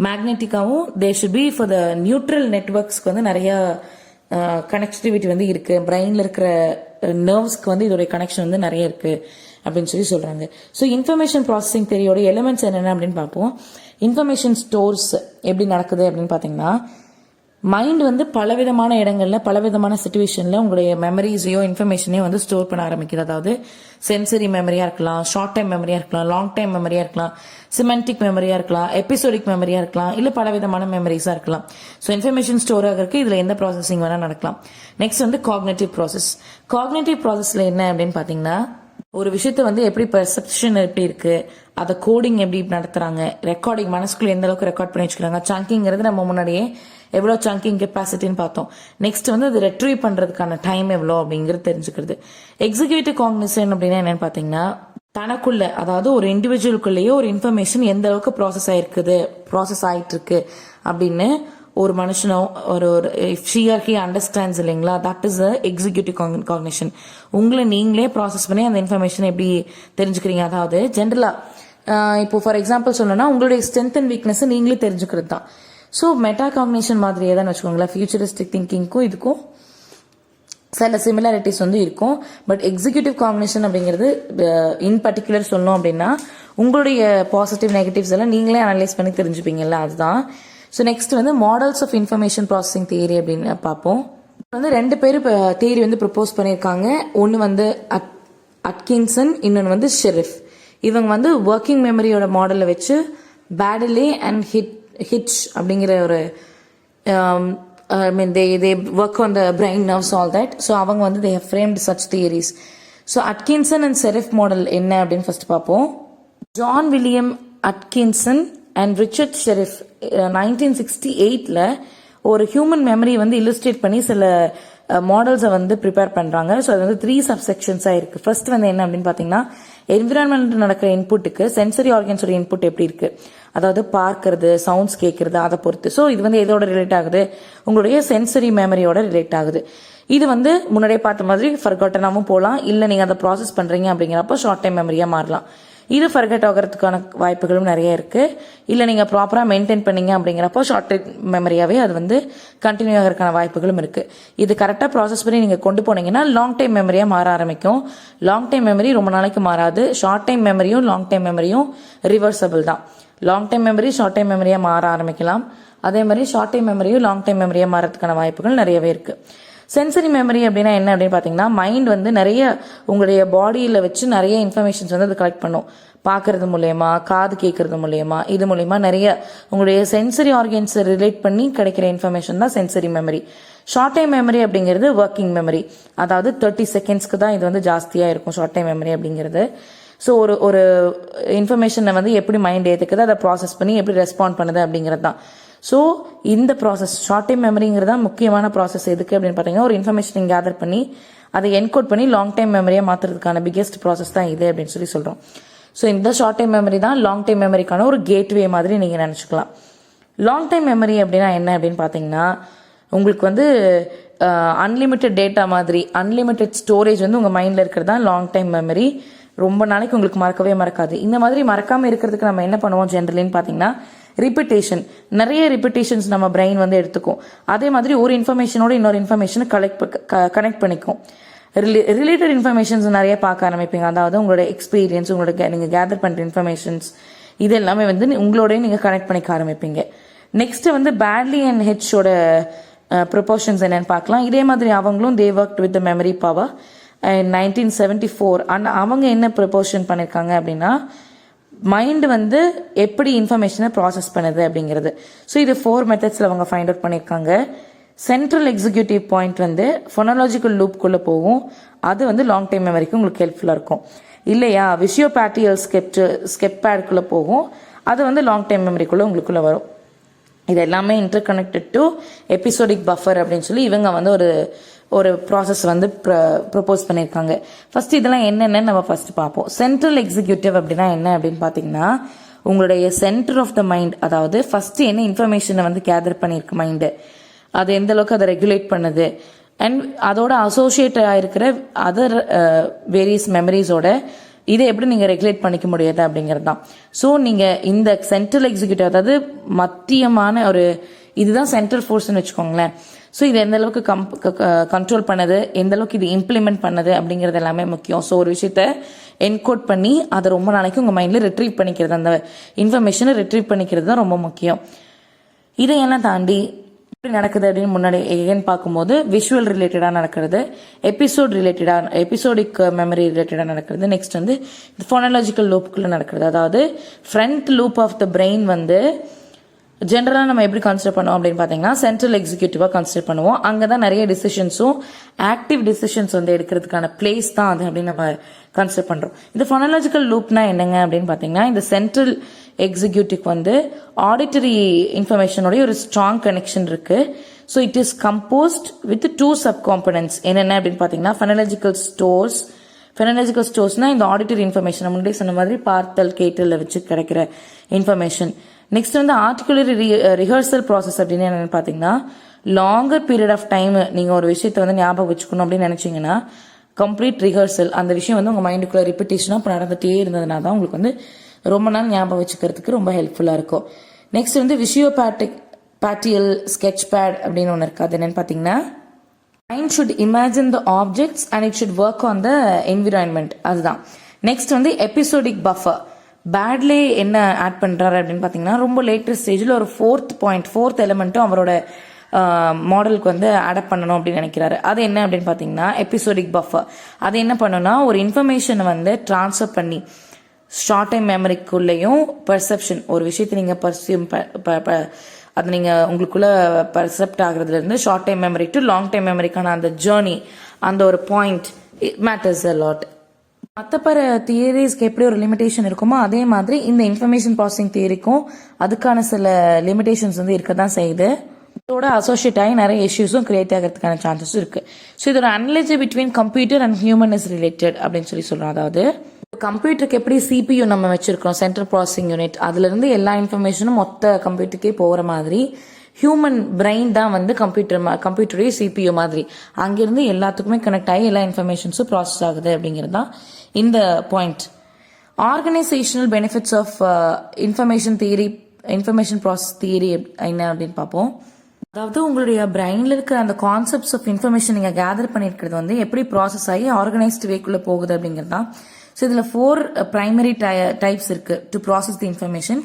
மேக்னெட்டிக்காவும் they should be for the neutral நெட்வொர்க்ஸ்க்கு வந்து நிறைய கனெக்டிவிட்டி வந்து இருக்கு. பிரெயின்ல இருக்கிற நர்வ்ஸ்க்கு வந்து இதோடைய கனெக்ஷன் வந்து நிறைய இருக்கு அப்படின்னு சொல்லி சொல்றாங்க. ஸோ இன்ஃபர்மேஷன் ப்ராசஸிங் தியரியோட எலிமெண்ட்ஸ் என்னென்ன அப்படின்னு பார்ப்போம். இன்ஃபர்மேஷன் ஸ்டோர்ஸ் எப்படி நடக்குது அப்படின்னு பார்த்தீங்கன்னா, மைண்ட் வந்து பலவிதமான இடங்கள்ல பலவிதமான சுச்சுவேஷன்ல உங்களுடைய மெமரிஸையோ இன்ஃபர்மேஷனையோ வந்து ஸ்டோர் பண்ண ஆரம்பிக்குது. அதாவது சென்சரி மெமரியா இருக்கலாம், ஷார்ட் டைம் மெமரியா இருக்கலாம், லாங் டைம் மெமரியா இருக்கலாம், சிமெண்டிக் மெமரியா இருக்கலாம், எபிசோடிக் மெமரியா இருக்கலாம், இல்ல பலவிதமான மெமரிஸா இருக்கலாம். ஸோ இன்ஃபர்மேஷன் ஸ்டோர் ஆகிறதுக்கு இதுல எந்த ப்ராசஸிங் வேணா நடக்கலாம். நெக்ஸ்ட் வந்து காக்னேட்டிவ் ப்ராசஸ். காக்னேட்டிவ் ப்ராசஸ்ல என்ன அப்படின்னு பாத்தீங்கன்னா, ஒரு விஷயத்த வந்து எப்படி பெர்செப்ஷன் எப்படி இருக்கு, அதை கோடிங் எப்படி நடத்துறாங்க, ரெக்கார்டிங் மனசுக்குள்ள எந்த அளவுக்கு ரெக்கார்ட் பண்ணி வச்சுக்கிறாங்க. சங்கிங்கிறது நம்ம முன்னாடியே எவ்வளோ சங்கிங் கெப்பாசிட்டின்னு பார்த்தோம். நெக்ஸ்ட் வந்து அது ரெட்ரீவ் பண்றதுக்கான டைம் எவ்வளோ அப்படிங்கிறது தெரிஞ்சுக்கிறது. எக்ஸிக்யூட்டிவ் காக்னிசன் அப்படின்னா என்னன்னு பாத்தீங்கன்னா, தனக்குள்ள அதாவது ஒரு இண்டிவிஜுவலுக்குள்ளேயே ஒரு இன்ஃபர்மேஷன் எந்த அளவுக்கு ப்ராசஸ் ஆயிட்டு இருக்கு அப்படின்னு ஒரு மனுஷனோ ஒரு ஷி ஆர் ஹி அண்டர்ஸ்டாண்ட்ஸ் இல்லைங்களா, தட் இஸ் எக்ஸிக்யூட்டிவ் காக்னிஷன். உங்களை நீங்களே ப்ராசஸ் பண்ணி அந்த இன்ஃபர்மேஷன் எப்படி தெரிஞ்சுக்கிறீங்க. அதாவது ஜென்ரலா இப்போ ஃபார் எக்ஸாம்பிள் சொல்லணும்னா உங்களுடைய ஸ்ட்ரென்த் அண்ட் வீக்னஸ் நீங்களே தெரிஞ்சுக்கிறது தான். ஸோ மெட்டா காக்னிஷன் மாதிரியே தான் வச்சுக்கோங்களேன். ஃபியூச்சரிஸ்டிக் திங்கிங்க்கும் இதுக்கும் சில சிமிலாரிட்டிஸ் வந்து இருக்கும். பட் எக்ஸிக்யூட்டிவ் காக்னிஷன் அப்படிங்கிறது இன் பர்டிகுலர் சொல்லணும் அப்படின்னா உங்களுடைய பாசிட்டிவ் நெகட்டிவ்ஸ் எல்லாம் நீங்களே அனலைஸ் பண்ணி தெரிஞ்சுப்பீங்கல்ல, அதுதான். ஸோ நெக்ஸ்ட் வந்து models of information processing theory அப்படின்னு பார்ப்போம். வந்து 2 பேர் தியரி வந்து ப்ரப்போஸ் பண்ணியிருக்காங்க. ஒன்று வந்து அட்கின்சன், இன்னொன்று வந்து ஷெரிஃப். இவங்க வந்து ஒர்க்கிங் மெமரியோட மாடலை வச்சு பேடலே அண்ட் ஹிட்ச் அப்படிங்கிற ஒரு they work on the brain nerves, all that. So அவங்க வந்து they have framed such theories. So Atkinson and Sheriff model என்ன அப்படின்னு ஃபர்ஸ்ட் பார்ப்போம். John William Atkinson and Richard Sheriff 1968ல ஒரு ஹியூமன் மெமரி வந்து இல்லுஸ்ட்ரேட் பண்ணி சில மாடல்ஸை வந்து ப்ரிப்பேர் பண்றாங்க. ஸோ அது வந்து 3 சப்செக்ஷன்ஸா இருக்கு. ஃபர்ஸ்ட் வந்து என்ன அப்படின்னு பாத்தீங்கன்னா, என்விரான்மெண்ட் நடக்கிற இன்புட்டுக்கு சென்சரி ஆர்கன்ஸோட இன்புட் எப்படி இருக்கு, அதாவது பார்க்கறது, சவுண்ட்ஸ் கேட்கறது, அதை பொறுத்து. ஸோ இது வந்து எதோட ரிலேட் ஆகுது, உங்களுடைய சென்சரி மெமரியோட ரிலேட் ஆகுது. இது வந்து முன்னாடியே பார்த்த மாதிரி ஃபர்காட்டனாவும் போகலாம், இல்லை நீங்க அதை ப்ராசஸ் பண்றீங்க அப்படிங்கிறப்போ ஷார்ட் டைம் மெமரியா மாறலாம். இது ஃபர்கெட் ஆகிறதுக்கான வாய்ப்புகளும் நிறைய இருக்கு. இல்லை நீங்க ப்ராப்பரா மெயின்டைன் பண்ணீங்க அப்படிங்கிறப்போ ஷார்ட் டைம் மெமரியாவே அது வந்து கண்டினியூ ஆகிறதுக்கான வாய்ப்புகளும் இருக்கு. இது கரெக்டா ப்ராசஸ் பண்ணி நீங்க கொண்டு போனீங்கன்னா லாங் டைம் மெமரியா மாற ஆரம்பிக்கும். லாங் டைம் மெமரி ரொம்ப நாளைக்கு மாறாது. ஷார்ட் டைம் மெமரியும் லாங் டைம் மெமரியும் ரிவர்சபிள் தான். Long time memory short time மெமரியா மாற ஆரம்பிக்கலாம். அதே மாதிரி ஷார்ட் டைம் மெமரியும் லாங் டைம் மெமரியா மாறதுக்கான வாய்ப்புகள் நிறையவே இருக்கு. சென்சரி மெமரி அப்படின்னா என்ன அப்படின்னு பாத்தீங்கன்னா, மைண்ட் வந்து நிறைய உங்களுடைய பாடியில வச்சு நிறைய இன்ஃபர்மேஷன்ஸ் வந்து அது கலெக்ட் பண்ணும். பார்க்கறது மூலயமா, காது கேட்கறது மூலயமா, இது மூலயமா நிறைய உங்களுடைய சென்சரி ஆர்கன்ஸ் ரிலேட் பண்ணி கிடைக்கிற இன்ஃபர்மேஷன் தான் sensory memory. Short time memory அப்படிங்கிறது ஒர்க்கிங் மெமரி. அதாவது 30 செகண்ட்ஸ்க்கு தான் இது வந்து ஜாஸ்தியா இருக்கும் ஷார்ட் டைம் மெமரி அப்படிங்கிறது. ஸோ ஒரு இன்ஃபர்மேஷனை வந்து எப்படி மைண்ட் ஏற்றுக்குது, அதை ப்ராசஸ் பண்ணி எப்படி ரெஸ்பாண்ட் பண்ணுது அப்படிங்கிறது தான். ஸோ இந்த ப்ராசஸ் ஷார்ட் டைம் மெமரிங்கிறதா முக்கியமான ப்ராசஸ். எதுக்கு அப்படின்னு பார்த்தீங்கன்னா, ஒரு இன்ஃபர்மேஷன் கேதர் பண்ணி அதை என்கோட் பண்ணி லாங் டைம் மெமரியாக மாற்றுறதுக்கான பிக்கெஸ்ட் ப்ராசஸ் தான் இது அப்படின்னு சொல்கிறோம். ஸோ இந்த ஷார்ட் டைம் மெமரி தான் லாங் டைம் மெமரிக்கான ஒரு கேட்வே மாதிரி நீங்கள் நினச்சிக்கலாம். லாங் டைம் மெமரி அப்படின்னா என்ன அப்படின்னு பார்த்தீங்கன்னா, உங்களுக்கு வந்து அன்லிமிட்டெட் டேட்டா மாதிரி அன்லிமிட்டெட் ஸ்டோரேஜ் வந்து உங்கள் மைண்டில் இருக்கிறது தான் லாங் டைம் மெமரி. ரொம்ப நாளைக்கு உங்களுக்கு மறக்கவே மறக்காது. இந்த மாதிரி மறக்காமல் இருக்கிறதுக்கு நம்ம என்ன பண்ணுவோம் ஜென்ரலின்னு பார்த்தீங்கன்னா, ரிப்பிட்டேஷன். நிறைய ரிப்பிட்டேஷன்ஸ் நம்ம பிரெயின் வந்து எடுத்துக்கும். அதே மாதிரி ஒரு இன்ஃபர்மேஷனோட இன்னொரு இன்ஃபர்மேஷனை கனெக்ட் பண்ணிக்கும். ரிலேட்டட் இன்ஃபர்மேஷன்ஸ் நிறைய பார்க்க ஆரம்பிப்பீங்க. அதாவது உங்களோட எக்ஸ்பீரியன்ஸ், உங்களோட நீங்க கேதர் பண்ற இன்ஃபர்மேஷன்ஸ், இது எல்லாமே வந்து உங்களோடய நீங்க கனெக்ட் பண்ணிக்க ஆரம்பிப்பீங்க. நெக்ஸ்ட் வந்து பேட்லி அண்ட் ஹெட்ஸோட ப்ரொபோர்ஷன்ஸ் என்னன்னு பார்க்கலாம். இதே மாதிரி அவங்களும் they worked with memory power 1974. And அவங்க என்ன ப்ரொபோர்ஷன் பண்ணியிருக்காங்க அப்படின்னா, மைண்ட் வந்து எப்படி இன்ஃபர்மேஷனை ப்ராசஸ் பண்ணுது அப்படிங்கிறது. ஸோ இது 4 மெத்தட்ஸில் அவங்க ஃபைண்ட் அவுட் பண்ணியிருக்காங்க. சென்ட்ரல் எக்ஸிக்யூட்டிவ் பாயிண்ட் வந்து ஃபொனாலஜிக்கல் லூப்குள்ளே போகும். அது வந்து லாங் டைம் மெமரிக்கு உங்களுக்கு ஹெல்ப்ஃபுல்லாக இருக்கும். இல்லையா, விஷியோபேட்டியல் ஸ்கெப்பேடுக்குள்ளே போகும். அது வந்து லாங் டைம் மெமரிக்குள்ளே உங்களுக்குள்ளே வரும். இது எல்லாமே inter connected to episodic buffer அப்படின்னு சொல்லி இவங்க வந்து ஒரு ப்ராசஸ் வந்து ப்ரொபோஸ் பண்ணியிருக்காங்க. ஃபர்ஸ்ட் இதெல்லாம் என்னென்னு நம்ம ஃபர்ஸ்ட் பார்ப்போம். சென்ட்ரல் எக்ஸிக்யூட்டிவ் அப்படின்னா என்ன அப்படின்னு பார்த்தீங்கன்னா, உங்களுடைய சென்டர் ஆஃப் த மைண்ட், அதாவது ஃபர்ஸ்ட் என்ன இன்ஃபர்மேஷனை வந்து கேதர் பண்ணியிருக்கு மைண்டு, அது எந்த அளவுக்கு அதை ரெகுலேட் பண்ணுது, அண்ட் அதோட அசோசியேட் ஆயிருக்கிற அதர் வேரியஸ் மெமரிஸோட இதை எப்படி நீங்க ரெகுலேட் பண்ணிக்க முடியாது அப்படிங்கிறது தான். ஸோ நீங்க இந்த சென்ட்ரல் எக்ஸிக்யூட்டிவ், அதாவது மத்தியமான ஒரு இதுதான் சென்ட்ரல் ஃபோர்ஸ்ன்னு வச்சுக்கோங்களேன். ஸோ இது எந்த அளவுக்கு கண்ட்ரோல் பண்ணது, எந்த அளவுக்கு இது இம்ப்ளிமெண்ட் பண்ணது அப்படிங்கிறது எல்லாமே முக்கியம். ஸோ ஒரு விஷயத்த என்கோட் பண்ணி அதை ரொம்ப நாளைக்கு உங்க மைண்ட்ல ரிட்ரீவ் பண்ணிக்கிறது, அந்த இன்ஃபர்மேஷனை ரிட்ரீவ் பண்ணிக்கிறது தான் ரொம்ப முக்கியம். இதையெல்லாம் தாண்டி எப்படி நடக்குது அப்படின்னு முன்னாடி எகேன் பார்க்கும்போது விஷுவல் ரிலேட்டடாக நடக்கிறது, எபிசோடிக் மெமரி ரிலேட்டடாக நடக்கிறது. நெக்ஸ்ட் வந்து ஃபோனாலஜிக்கல் லூப்புக்குள்ளே நடக்கிறது. அதாவது front loop of the brain வந்து ஜென்ரலாக நம்ம எப்படி கன்சிடர் பண்ணுவோம் அப்படின்னு பார்த்தீங்கன்னா சென்ட்ரல் எக்ஸிக்யூட்டிவாக கன்சிடர் பண்ணுவோம். அங்கே தான் நிறைய டிசிஷன்ஸும் ஆக்டிவ் டிசிஷன்ஸ் வந்து எடுக்கிறதுக்கான பிளேஸ் தான் அது அப்படின்னு நம்ம கன்சிடர் பண்ணுறோம். இந்த ஃபோனாலஜிக்கல் லூப்னா என்னங்க அப்படின்னு பார்த்தீங்கன்னா இந்த சென்ட்ரல் எக்ஸிக்யூட்டிவ் வந்து ஆடிட்டரி இன்ஃபர்மேஷனோடைய ஒரு ஸ்ட்ராங் கனெக்ஷன் இருக்கு. So it is composed with 2 sub components. என்னென்ன அப்படின்னு பார்த்தீங்கன்னா ஃபெனலாஜிக்கல் ஸ்டோர்ஸ்னா இந்த ஆடிட்டரி இன்ஃபர்மேஷன் முன்னாடி சொன்ன மாதிரி பார்த்தல் கேட்டல் வச்சு கிடைக்கிற இன்ஃபர்மேஷன். நெக்ஸ்ட் வந்து ஆர்டிகுலரி ரிஹர்சல் ப்ராசஸ் அப்படின்னு என்னன்னு பார்த்தீங்கன்னா லாங்கர் பீரியட் ஆஃப் டைம் நீங்கள் ஒரு விஷயத்தை வந்து ஞாபகம் வச்சுக்கணும் அப்படின்னு நினைச்சீங்கன்னா கம்ப்ளீட் ரிஹர்சல் அந்த விஷயம் வந்து உங்கள் மைண்டுக்குள்ள ரிப்பிட்டேஷனாக நடந்துகிட்டே இருந்ததுனா தான் உங்களுக்கு வந்து ரொம்ப நாள் ஞாபகம் வச்சுக்கிறதுக்கு ரொம்ப ஹெல்ப்ஃபுல்லாக இருக்கும். நெக்ஸ்ட் வந்து விஷியோபாட்டியல் ஸ்கெட்ச் பேட் அப்படின்னு ஒன்று இருக்குது. அது என்னன்னு பார்த்தீங்கன்னா mind should imagine the objects and it should work on the environment. அதுதான். நெக்ஸ்ட் வந்து எபிசோடிக் பஃபர். பேட்லே என்ன ஆட் பண்ணுறாரு அப்படின்னு பார்த்தீங்கன்னா ரொம்ப லேட்டஸ்ட் ஸ்டேஜில் ஒரு ஃபோர்த் எலிமெண்ட்டும் அவரோட மாடலுக்கு வந்து அடாப்ட் பண்ணணும் அப்படின்னு நினைக்கிறாரு. அது என்ன அப்படின்னு பார்த்தீங்கன்னா எபிசோடிக் பஃபர். அது என்ன பண்ணுன்னா ஒரு இன்ஃபர்மேஷனை வந்து ட்ரான்ஸ்ஃபர் பண்ணி ஷார்ட் டைம் மெமரிக்குள்ளேயும் பர்செப்ஷன் ஒரு விஷயத்தை நீங்கள் அது நீங்கள் உங்களுக்குள்ள பர்செப்ட் ஆகுறதுலேருந்து short time memory to long time மெமரிக்கான அந்த ஜேர்னி அந்த ஒரு பாயிண்ட் மேட்டர்ஸ் அ லாட். மற்ற தியரிஸ்க்கு எப்படி ஒரு லிமிடேஷன் இருக்குமோ அதே மாதிரி இந்த இன்ஃபர்மேஷன் ப்ராசஸிங் தியரிக்கும் அதுக்கான சில லிமிடேஷன்ஸ் வந்து இருக்க தான் செய்யுது. இதோட அசோசியேட் ஆகி நிறைய இஷ்யூஸும் கிரியேட் ஆகிறதுக்கான சான்சஸும் இருக்கு. ஸோ இதோட analogy between computer and human is related அப்படின்னு சொல்றோம். அதாவது கம்ப்யூட்டருக்கு எப்படி CPU நம்ம வச்சிருக்கோம் சென்ட்ரல் ப்ராசஸிங் யூனிட், அதுல இருந்து எல்லா இன்ஃபர்மேஷனும் மொத்த கம்ப்யூட்டருக்கே போகிற மாதிரி ஹியூமன் பிரெயின் தான் வந்து கம்ப்யூட்டருடைய CPU மாதிரி அங்கிருந்து எல்லாத்துக்குமே கனெக்ட் ஆகி எல்லா இன்ஃபர்மேஷன்ஸும் ப்ராசஸ் ஆகுது அப்படிங்கிறது தான் இந்த point. Organizational benefits of information process theory என்ன அப்படின்னு பார்ப்போம். அதாவது உங்களுடைய பிரெயின்ல இருக்கிற அந்த கான்செப்ட்ஸ் ஆஃப் இன்ஃபர்மேஷன் நீங்க கேதர் பண்ணிருக்கிறது வந்து எப்படி ப்ராசஸ் ஆகி ஆர்கனைஸ்டு வேக்குள்ள போகுது அப்படிங்கிறது தான். ஸோ இதுல 4 பிரைமரி டைப்ஸ் இருக்கு டு ப்ராசஸ் தி இன்ஃபர்மேஷன்.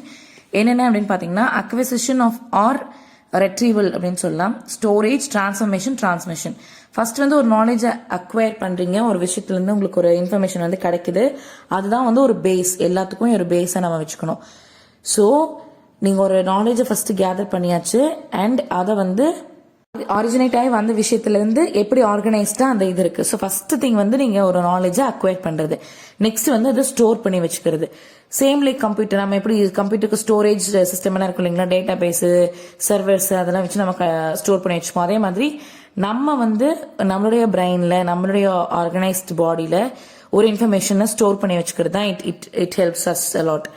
என்னென்ன அப்படின்னு பாத்தீங்கன்னா அக்விசிஷன் ஆஃப் ஆர் ரெட்ரீவல் அப்படின்னு சொல்லலாம், ஸ்டோரேஜ், டிரான்ஸ்மிஷன். ஃபர்ஸ்ட் வந்து ஒரு நாலேஜை அக்வயர் பண்றீங்க, ஒரு விஷயத்துல இருந்து உங்களுக்கு ஒரு இன்ஃபர்மேஷன் வந்து கிடைக்குது, அதுதான் வந்து ஒரு பேஸ், எல்லாத்துக்கும் ஒரு பேஸை நம்ம வச்சுக்கணும். ஸோ நீங்க ஒரு நாலேஜை ஃபர்ஸ்ட் கேதர் பண்ணியாச்சு அண்ட் அதை வந்து ஆரிஜினேட் ஆகி வந்த விஷயத்துல இருந்து எப்படி ஆர்கனைஸ்டா அந்த இது இருக்கு. ஸோ ஃபர்ஸ்ட் திங் வந்து நீங்க ஒரு நாலேஜை அக்வயர் பண்றது, நெக்ஸ்ட் வந்து அதை ஸ்டோர் பண்ணி வச்சுக்கிறது. சேம் லைக் கம்ப்யூட்டர், நம்ம எப்படி கம்ப்யூட்டருக்கு ஸ்டோரேஜ் சிஸ்டம் எல்லாம் இருக்கும் இல்லைங்களா, டேட்டா பேஸ், சர்வர்ஸ் அதெல்லாம் வச்சு நம்ம ஸ்டோர் பண்ணி வச்சுப்போம். அதே மாதிரி நம்ம வந்து நம்மளுடைய பிரெயின்ல நம்மளுடைய ஆர்கனைஸ்ட் பாடியில ஒரு இன்ஃபர்மேஷனை ஸ்டோர் பண்ணி வச்சுக்கிறது தான் it helps us a lot.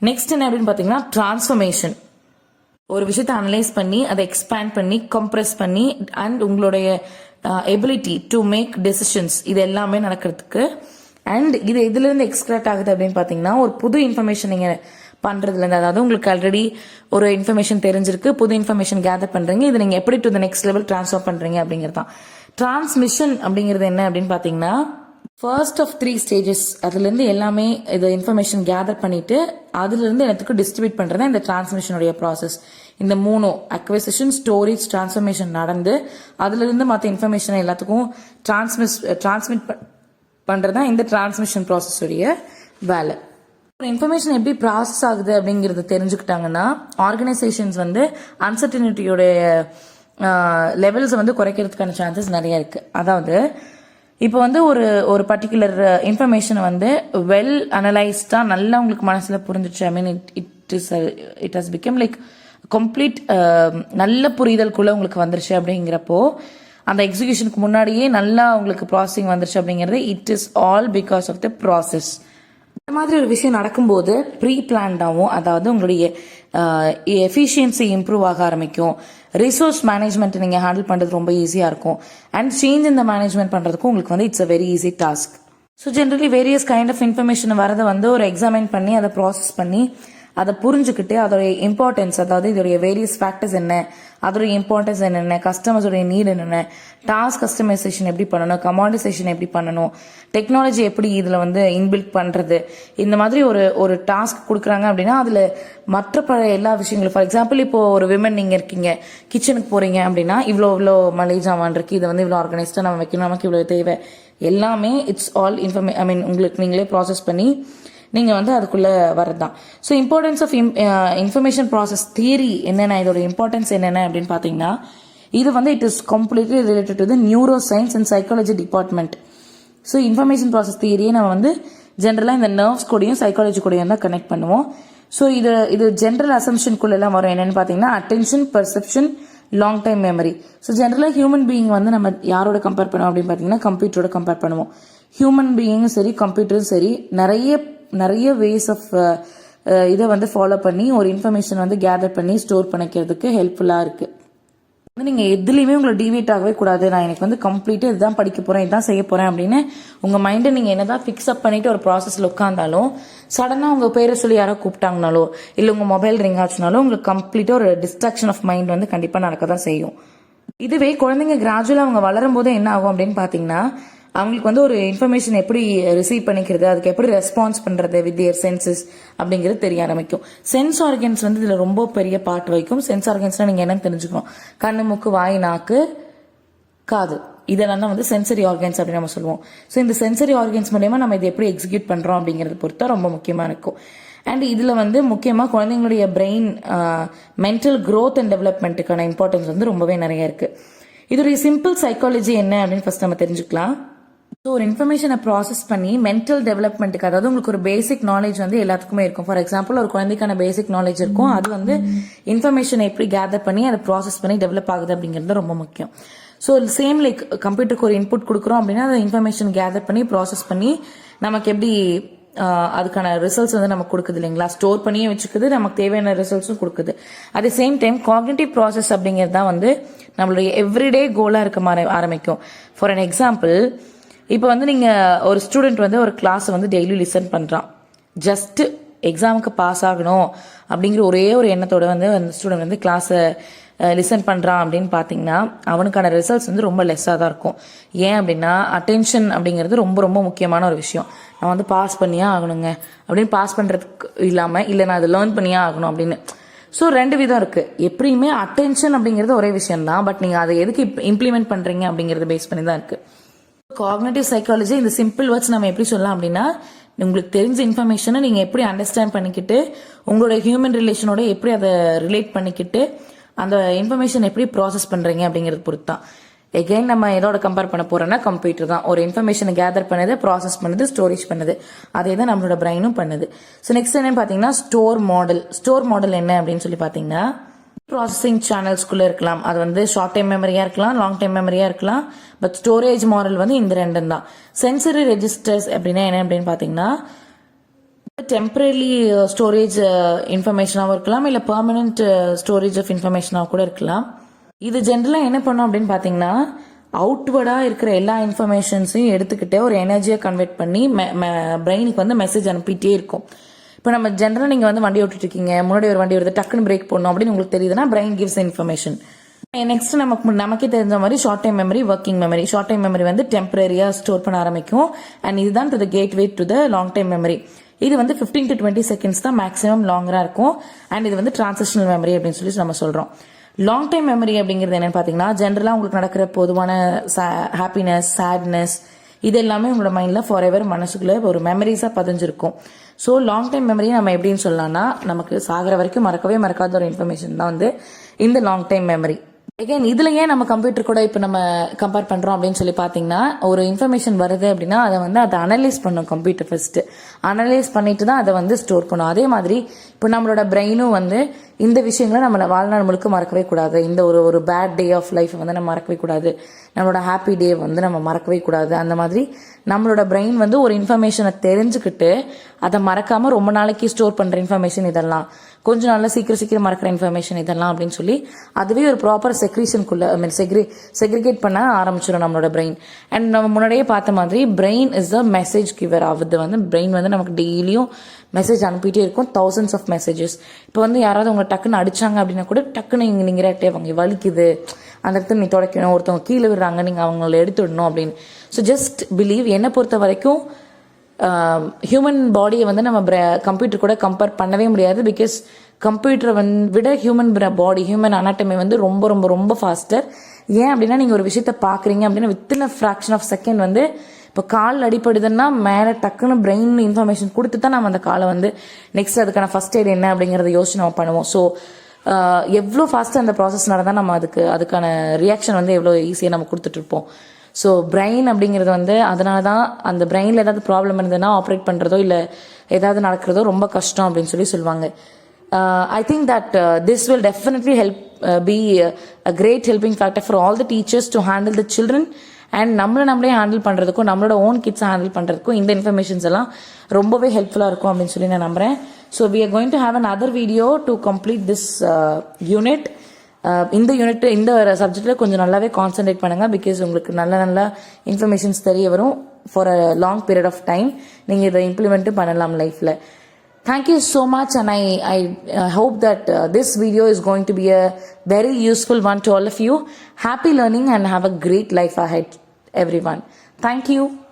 Next என்ன அப்படின்னு பாத்தீங்கன்னா டிரான்ஸ்ஃபர்மேஷன். ஒரு விஷயத்தை அனலைஸ் பண்ணி அதை எக்ஸ்பேண்ட் பண்ணி கம்ப்ரெஸ் பண்ணி அண்ட் உங்களுடைய எபிலிட்டி டு மேக் டெசிஷன்ஸ் இது எல்லாமே நடக்கிறதுக்கு. அண்ட் இது இதுல இருந்து எக்ஸ்கிரேட் ஆகுது அப்படின்னு பாத்தீங்கன்னா ஒரு புது இன்ஃபர்மேஷன் நீங்க பண்றதுல இருந்து, அதாவது உங்களுக்கு ஆல்ரெடி ஒரு இன்ஃபர்மேஷன் தெரிஞ்சிருக்கு, புது இன்ஃபர்மேஷன் கேதர் பண்றீங்க, இது நீங்க எப்படி to the next level transfer பண்றீங்க அப்படிங்கிறது தான். டிரான்ஸ்மிஷன் அப்படிங்கிறது என்ன அப்படின்னு பாத்தீங்கன்னா ஃபர்ஸ்ட் ஆஃப் 3 ஸ்டேஜஸ், அதுல இருந்து எல்லாமே இது இன்ஃபர்மேஷன் கேதர் பண்ணிட்டு அதுல இருந்து எனக்கு டிஸ்ட்ரிபியூட் பண்றது இந்த டிரான்ஸ்மிஷனுடைய ப்ராசஸ். இந்த 3 அக்விசிஷன், ஸ்டோரேஜ், டிரான்ஸ்ஃபர்மேஷன் நடந்து அதுல இருந்து மற்ற இன்ஃபர்மேஷன் எல்லாத்துக்கும் டிரான்ஸ்மிட் பண்றதா இந்த டிரான்ஸ்மிஷன் ப்ராசஸ் உடைய வேலை. இன்ஃபர்மேஷன் எப்படி ப்ராசஸ் ஆகுது அப்படிங்கறது தெரிஞ்சுக்கிட்டாங்கன்னா ஆர்கனைசேஷன்ஸ் வந்து அன்சர்டனிட்டியோட லெவல்ஸ் வந்து குறைக்கிறதுக்கான சான்சஸ் நிறைய இருக்கு. அதாவது இப்போ வந்து ஒரு பர்டிகுலர் இன்ஃபர்மேஷன் வந்து வெல் அனலைஸ்டா நல்லா உங்களுக்கு மனசுல புரிஞ்சிச்சு, I mean it has become like complete நல்ல புரிதலுக்குள்ள உங்களுக்கு வந்துருச்சு அப்படிங்கிறப்போ அந்த எக்ஸிகியூஷனுக்கு முன்னாடியே நல்லா உங்களுக்கு ப்ராசஸிங் வந்துருச்சு அப்படிங்கிறது it is all because of the process. இந்த மாதிரி ஒரு விஷயம் நடக்கும்போது ப்ரீ பிளான்டாகவும், அதாவது உங்களுடைய எஃபிஷியன்சி இம்ப்ரூவ் ஆக ஆரம்பிக்கும், ரிசோர்ஸ் மேனேஜ்மெண்ட் நீங்க ஹேண்டில் பண்றது ரொம்ப ஈஸியா இருக்கும், அண்ட் சேஞ்ச் இந்த மேனேஜ்மெண்ட் பண்றதுக்கும் உங்களுக்கு வந்து it's a very easy task. So generally various kind of information வரதை வந்து ஒரு எக்ஸாமின் பண்ணி அதை ப்ராசஸ் பண்ணி அதை புரிஞ்சுக்கிட்டு அதோடைய இம்பார்ட்டன்ஸ், அதாவது இதோடைய வேரியஸ் ஃபேக்டர்ஸ் என்ன, அதோடைய இம்பார்ட்டன்ஸ் என்னென்ன, கஸ்டமர்ஸோடைய நீட் என்னென்ன, டாஸ்க் கஸ்டமைசேஷன் எப்படி பண்ணணும், கமாடிசேஷன் எப்படி பண்ணணும், டெக்னாலஜி எப்படி இதில் வந்து இன்பில்ட் பண்ணுறது, இந்த மாதிரி ஒரு டாஸ்க் கொடுக்குறாங்க அப்படின்னா அதில் மற்ற எல்லா விஷயங்களும், ஃபார் எக்ஸாம்பிள் இப்போ ஒரு விமன் நீங்கள் இருக்கீங்க, கிச்சனுக்கு போகிறீங்க அப்படின்னா இவ்வளோ மளிகை ஜாமான் இருக்குது, இதை வந்து இவ்வளோ ஆர்கனைஸ்டாக நம்ம வைக்கணும், நமக்கு இவ்வளோ தேவை, எல்லாமே இட்ஸ் ஆல் உங்களுக்கு நீங்களே ப்ராசஸ் பண்ணி நீங்கள் வந்து அதுக்குள்ளே வரது தான். So importance of information process theory என்னென்ன, இதோட இம்பார்ட்டன்ஸ் என்னென்ன அப்படின்னு பார்த்தீங்கன்னா, இது வந்து it is completely related to the neuroscience and psychology department. So information process தியரியை நம்ம வந்து ஜென்ரலாக இந்த நர்வ்ஸ் கூடயும் சைக்காலஜி கூடயும் தான் கனெக்ட் பண்ணுவோம். ஸோ இது ஜென்ரல் அசம்ஷனுக்குள்ளெல்லாம் வரும். என்னென்னு பார்த்தீங்கன்னா attention, perception, long time memory. So ஜென்ரலாக ஹியூமன் பீயிங் வந்து நம்ம யாரோட கம்பேர் பண்ணுவோம் அப்படின்னு பார்த்தீங்கன்னா கம்ப்யூட்டரோட கம்பேர் பண்ணுவோம். ஹியூமன் பீயிங்கும் சரி கம்ப்யூட்டரும் சரி நிறைய வேஸ் ஆஃப் இதை வந்து ஃபாலோ பண்ணி ஒரு இன்ஃபர்மேஷன் வந்து கேதர் பண்ணி ஸ்டோர் பண்ணிக்கிறதுக்கு ஹெல்ப்ஃபுல்லாக இருக்குது. வந்து நீங்கள் எதுலேயுமே உங்களை டிவியேட் ஆகவே கூடாது. நான் எனக்கு வந்து கம்ப்ளீட்டாக இதுதான் படிக்க போகிறேன், இதுதான் செய்ய போகிறேன் அப்படின்னு உங்கள் மைண்டை நீங்கள் என்னதான் ஃபிக்ஸ் அப் பண்ணிட்டு ஒரு ப்ராசஸில் உட்காந்தாலும் சடனாக உங்கள் பேரை சொல்லி யாரோ கூப்பிட்டாங்கனாலோ இல்லை உங்கள் மொபைல் ரிங் ஆச்சுனாலும் உங்களுக்கு கம்ப்ளீட்டாக ஒரு டிஸ்ட்ராக்ஷன் ஆஃப் மைண்ட் வந்து கண்டிப்பாக நடக்க தான் செய்யும். இதுவே குழந்தைங்க கிராஜுவலாக அவங்க வளரும் போது என்ன ஆகும் அப்படின்னு பார்த்தீங்கன்னா, அவங்களுக்கு வந்து ஒரு இன்ஃபர்மேஷன் எப்படி ரிசீவ் பண்ணிக்கிறது, அதுக்கு எப்படி ரெஸ்பான்ஸ் பண்ணுறது வித் தியர் சென்சஸ் அப்படிங்கிறது தெரிய ஆரம்பிக்கும். சென்ஸ் ஆர்கன்ஸ் வந்து இதில் ரொம்ப பெரிய பார்ட் வைக்கும். சென்ஸ் ஆர்கன்ஸ்னால் நீங்கள் என்னன்னு தெரிஞ்சுக்கணும். கண்ணு, மூக்கு, வாய், நாக்கு, காது, இதெல்லாம் தான் வந்து சென்சரி ஆர்கன்ஸ் அப்படின்னு நம்ம சொல்லுவோம். ஸோ இந்த சென்சரி ஆர்கன்ஸ் மூலயமா நம்ம இதை எப்படி எக்ஸிக்யூட் பண்ணுறோம் அப்படிங்கிறத பொறுத்தா ரொம்ப முக்கியமாக இருக்கும். அண்ட் இதில் வந்து முக்கியமாக குழந்தைங்களுடைய பிரெயின் மென்டல் க்ரோத் அண்ட் டெவலப்மெண்ட்டுக்கான இம்பார்ட்டன்ஸ் வந்து ரொம்பவே நிறைய இருக்குது. இதோடைய சிம்பிள் சைக்காலஜி என்ன அப்படின்னு ஃபர்ஸ்ட் நம்ம தெரிஞ்சுக்கலாம். ஸோ ஒரு இன்ஃபர்மேஷனை ப்ராசஸ் பண்ணி மென்டல் டெவலப்மெண்ட்டுக்கு, அதாவது உங்களுக்கு ஒரு பேசிக் நாலேஜ் வந்து எல்லாத்துக்குமே இருக்கும். ஃபார் எக்ஸாம்பிள் ஒரு குழந்தைக்கான பேசிக் நாலேஜ் இருக்கும். அது வந்து இன்ஃபர்மேஷனை எப்படி கேதர் பண்ணி அதை ப்ராசஸ் பண்ணி டெவலப் ஆகுது அப்படிங்கிறது ரொம்ப முக்கியம். ஸோ சேம் லைக் கம்ப்யூட்டருக்கு ஒரு இன்புட் கொடுக்குறோம் அப்படின்னா அதை இன்ஃபர்மேஷன் கேதர் பண்ணி ப்ராசஸ் பண்ணி நமக்கு எப்படி அதுக்கான ரிசல்ட்ஸ் வந்து நமக்கு கொடுக்குது இல்லைங்களா. ஸ்டோர் பண்ணியே வச்சுக்குது, நமக்கு தேவையான ரிசல்ட்ஸும் கொடுக்குது. At the same time cognitive process அப்படிங்கிறது தான் வந்து நம்மளுடைய எவ்ரிடே கோலாக இருக்க ஆரம்பிக்கும். ஃபார் அன் எக்ஸாம்பிள், இப்போ வந்து நீங்கள் ஒரு ஸ்டூடெண்ட் வந்து ஒரு கிளாஸை வந்து டெய்லி லிசன் பண்ணுறான், ஜஸ்ட் எக்ஸாமுக்கு பாஸ் ஆகணும் அப்படிங்கிற ஒரே ஒரு எண்ணத்தோட வந்து அந்த ஸ்டூடெண்ட் வந்து கிளாஸை லிசன் பண்ணுறான் அப்படின்னு பார்த்தீங்கன்னா அவனுக்கான ரிசல்ட்ஸ் வந்து ரொம்ப லெஸ்ஸாக தான் இருக்கும். ஏன் அப்படின்னா அட்டென்ஷன் அப்படிங்கிறது ரொம்ப ரொம்ப முக்கியமான ஒரு விஷயம். நான் வந்து பாஸ் பண்ணியே ஆகணுங்க அப்படின்னு பாஸ் பண்ணுறதுக்கு இல்லாமல் இல்லை நான் அதை லேர்ன் பண்ணியே ஆகணும் அப்படின்னு. ஸோ ரெண்டு விதம் இருக்குது. எப்படியுமே அட்டென்ஷன் அப்படிங்கிறது ஒரே விஷயம் தான், பட் நீங்கள் அதை எதுக்கு இம்ப்ளிமெண்ட் பண்ணுறீங்க அப்படிங்கிறத பேஸ் பண்ணி தான் இருக்குது. காக்னிட்டிவ் சைக்காலஜி இந்த சிம்பிள் வேர்ட்ஸ் நம்ம எப்படி சொல்லலாம் அப்படின்னா, உங்களுக்கு தெரிஞ்ச இன்ஃபர்மேஷனை நீங்கள் எப்படி அண்டர்ஸ்டாண்ட் பண்ணிக்கிட்டு உங்களோட ஹியூமன் ரிலேஷனோட எப்படி அதை ரிலேட் பண்ணிக்கிட்டு அந்த இன்ஃபர்மேஷன் எப்படி ப்ராசஸ் பண்ணுறீங்க அப்படிங்கிறது பொறுத்து தான். எகைன் நம்ம எதோட கம்பேர் பண்ண போறோம்னா கம்ப்யூட்டர் தான். ஒரு இன்ஃபர்மேஷனை கேதர் பண்ணுது, ப்ராசஸ் பண்ணுது, ஸ்டோரேஜ் பண்ணுது. அதே தான் நம்மளோட பிரெயினும் பண்ணுது. ஸோ நெக்ஸ்ட் என்னன்னு பார்த்தீங்கன்னா ஸ்டோர் மாடல். ஸ்டோர் மாடல் என்ன அப்படின்னு சொல்லி பார்த்தீங்கன்னா, ப்ராசஸிங் சேனல்ஸ்குள்ள இருக்கலாம். அது வந்து ஷார்ட் டைம் மெமரியா இருக்கலாம், லாங் டைம் மெமரியா இருக்கலாம். பட் ஸ்டோரேஜ் மாடல் வந்து இந்த ரெண்டும் தான். சென்சரி ரெஜிஸ்டர்ஸ் அப்படின்னா என்ன அப்படின்னு பார்த்தீங்கன்னா, டெம்பரரி ஸ்டோரேஜ் இன்ஃபர்மேஷனாகவும் இருக்கலாம், இல்லை பெர்மனன்ட் ஸ்டோரேஜ் ஆஃப் இன்ஃபர்மேஷனாக கூட இருக்கலாம். இது ஜென்ரலாக என்ன பண்ணும் அப்படின்னு பார்த்தீங்கன்னா, அவுட்வர்டாக இருக்கிற எல்லா இன்ஃபர்மேஷன்ஸையும் எடுத்துக்கிட்டு ஒரு எனர்ஜியை கன்வெர்ட் பண்ணி பிரெயினுக்கு வந்து மெசேஜ் அனுப்பிட்டே இருக்கும். இப்போ நம்ம ஜென்ரலாக நீங்கள் வந்து வண்டி ஓட்டிட்டு இருக்கீங்க, முன்னாடி ஒரு வண்டி வருது, டக்குன்னு பிரேக் போடணும் அப்படின்னு உங்களுக்கு தெரியுதுன்னா பிரெயின் கிவ்ஸ் இன்ஃபர்மேஷன். நெக்ஸ்ட் நமக்கே தெரிஞ்ச மாதிரி short time memory, working memory. Short time memory வந்து டெம்பரரியா ஸ்டோர் பண்ண ஆரம்பிக்கும். அண்ட் இதுதான் to the gateway to the long time memory. இது வந்து 15 to 20 செகண்ட்ஸ் தான் மேக்ஸிமம் லாங்கரா இருக்கும். அண்ட் இது வந்து டிரான்சிஷனல் மெமரி அப்படின்னு சொல்லி நம்ம சொல்றோம். லாங் டைம் மெமரி அப்படிங்கிறது என்னன்னு பார்த்தீங்கன்னா, ஜென்ரலாக உங்களுக்கு நடக்கிற பொதுவான ஹாப்பினஸ், சேட்னஸ், இது எல்லாமே உங்களோட மைண்ட்ல ஃபார் எவர் மனசுக்குள்ள ஒரு மெமரிஸா பதிஞ்சிருக்கும். ஸோ லாங் டைம் மெமரியை நம்ம எப்படின்னு சொல்லலாம்னா, நமக்கு சாகிற வரைக்கும் மறக்கவே மறக்காத ஒரு இன்ஃபர்மேஷன் தான் வந்து இந்த லாங் டைம் மெமரி. அகைன் இதுல ஏன் நம்ம கம்ப்யூட்டர் கூட இப்போ நம்ம கம்பேர் பண்றோம் அப்படின்னு சொல்லி பார்த்தீங்கன்னா, ஒரு இன்ஃபர்மேஷன் வருது அப்படின்னா அதை அனலைஸ் பண்ணும் கம்ப்யூட்டர் ஃபர்ஸ்ட். அனலைஸ் பண்ணிட்டு தான் அதை வந்து ஸ்டோர் பண்ணும். அதே மாதிரி இப்போ நம்மளோட பிரெயினும் வந்து இந்த விஷயங்களை நம்மளை வாழ்நாள் முழுக்க மறக்கவே கூடாது. இந்த ஒரு பேட் டே ஆஃப் லைஃப் வந்து நம்ம மறக்கவே கூடாது, நம்மளோட ஹாப்பி டே வந்து நம்ம மறக்கவே கூடாது. அந்த மாதிரி நம்மளோட பிரெயின் வந்து ஒரு இன்ஃபர்மேஷனை தெரிஞ்சுக்கிட்டு அதை மறக்காம ரொம்ப நாளைக்கு ஸ்டோர் பண்ற இன்ஃபர்மேஷன் இதெல்லாம், கொஞ்ச நாள்ல சீக்கிரம் மறக்கிற இன்ஃபர்மேஷன் இதெல்லாம் அப்படின்னு சொல்லி அதுவே ஒரு ப்ராப்பர் செக்ரீஷனுக்குள்ள செக்ரிகேட் பண்ண ஆரம்பிச்சிடும் நம்மளோட பிரெயின். அண்ட் நம்ம முன்னாடியே பார்த்த மாதிரி brain is a message giver. அது வந்து பிரெயின் வந்து நமக்கு டெய்லியும் மெசேஜ் அனுப்பிட்டே இருக்கும், thousands ஆஃப் மெசேஜஸ். இப்போ வந்து யாராவது உங்களை டக்குன்னு அடிச்சாங்க அப்படின்னா கூட டக்குன்னு நீங்கள் ரியாக்ட் ஆவாங்க, வலிக்குது அந்த இடத்துல நீ தொடக்கணும், ஒருத்தவங்க கீழே விடுறாங்க நீங்கள் அவங்கள எடுத்துடணும் அப்படின்னு. So just believe. என்னை பொறுத்த வரைக்கும் ஹியூமன் பாடியை வந்து நம்ம கம்ப்யூட்டர் கூட கம்பேர் பண்ணவே முடியாது. பிகாஸ் கம்ப்யூட்டரை விட ஹியூமன் பாடி, ஹியூமன் அனாட்டமி வந்து ரொம்ப ரொம்ப ரொம்ப ஃபாஸ்டர். ஏன் அப்படின்னா நீங்கள் ஒரு விஷயத்த பார்க்குறீங்க அப்படின்னா within a fraction of second வந்து இப்போ கால் அடிப்படுதுன்னா மேலே டக்குன்னு பிரெயின் இன்ஃபர்மேஷன் கொடுத்து தான் நம்ம அந்த காலை வந்து நெக்ஸ்ட் அதுக்கான ஃபர்ஸ்ட் எய்ட் என்ன அப்படிங்கிறத யோசிச்சு நம்ம பண்ணுவோம். ஸோ எவ்வளோ ஃபாஸ்ட்டாக அந்த ப்ராசஸ் நடந்தால் நம்ம அதுக்கான ரியாக்ஷன் வந்து எவ்வளோ ஈஸியாக நம்ம கொடுத்துட்ருப்போம். ஸோ பிரெயின் அப்படிங்கிறது வந்து அதனால தான் அந்த பிரெயினில் ஏதாவது ப்ராப்ளம் இருந்ததுன்னா ஆப்ரேட் பண்ணுறதோ இல்லை ஏதாவது நடக்கிறதோ ரொம்ப கஷ்டம் அப்படின்னு சொல்லுவாங்க. I think that this will definitely help be a great helping factor for all the teachers to handle the children and நம்மளே ஹேண்டில் பண்ணுறதுக்கும் நம்மளோட ஓன் கிட்ஸை ஹேண்டில் பண்ணுறதுக்கும் இந்த இன்ஃபர்மேஷன்ஸ் எல்லாம் ரொம்பவே ஹெல்ப்ஃபுல்லாக இருக்கும் அப்படின்னு சொல்லி நான் நம்புகிறேன். So we are going to have another video to complete this unit. இந்த யூனிட் இந்த சப்ஜெக்டில் கொஞ்சம் நல்லாவே கான்சென்ட்ரேட் பண்ணுங்கள். பிகாஸ் உங்களுக்கு நல்ல இன்ஃபர்மேஷன்ஸ் தெரிய வரும் for a long period of time. நீங்கள் இதை இம்ப்ளிமெண்ட்டும் பண்ணலாம் லைஃப்பில். Thank you so much, and I hope that this video is going to be a very useful one to all of you. Happy learning and have a great life ahead, everyone. Thank you.